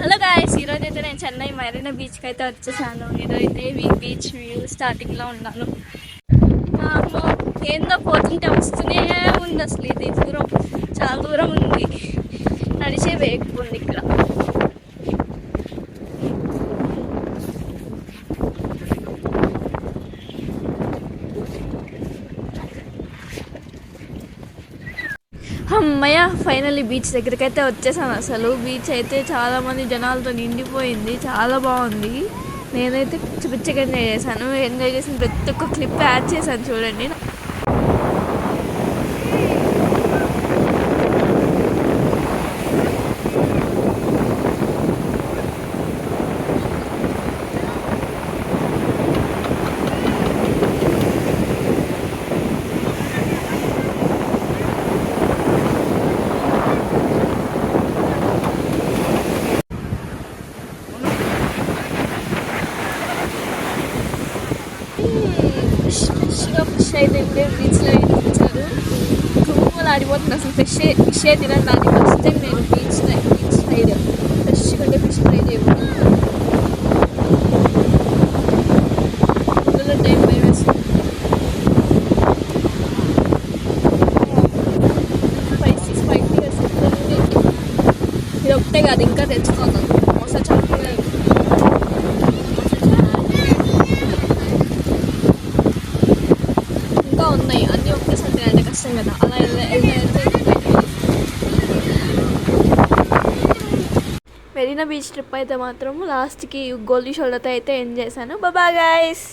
Hello guys, ఈరోజు అయితే నేను చెన్నై మెరీనా బీచ్కి అయితే వచ్చేసాను. ఈరోజైతే బీచ్ వ్యూ స్టార్టింగ్లో ఉన్నాను. ఏందో పోతుంటే వస్తూనే ఉంది. అసలు ఇది దూరం, చాలా దూరం ఉంది. నడిచే వేయకపోయింది ఇక్కడ. అమ్మయ్య, ఫైనల్లీ బీచ్ దగ్గరికి అయితే వచ్చేసాను. అసలు బీచ్ అయితే చాలామంది జనాలతో నిండిపోయింది, చాలా బాగుంది. నేనైతే పిచ్చిగా ఎంజాయ్ చేశాను. ఎంజాయ్ చేసిన ప్రతి ఒక్క క్లిప్ యాడ్ చేశాను చూడండి. ఫిష్ అయితే ఇప్పుడే బీచ్లో ఇచ్చారు. గుమ్మలు ఆడిపోతుంది. అసలు ఫిష్ తినని దాన్ని ఫస్ట్ టైం నేను బీచ్ సైడ్ ఫ్రెష్ కంటే ఫిష్ ట్రై చేయకూడదు. ఇందులో టైం భయం వేస్తుంది. స్పైసీ ఇది ఒకటే కాదు, ఇంకా తెచ్చుకోవాలి. మోసా చాలా ఇంకా ఉన్నాయి. అన్నీ ఒకేసారి తినాలంటే కష్టం కదా. అలా మెరీనా బీచ్ ట్రిప్ అయితే మాత్రం లాస్ట్కి గోల్డీ షోల్డర్తో అయితే ఎంజాయ్ చేశాను. Bye guys.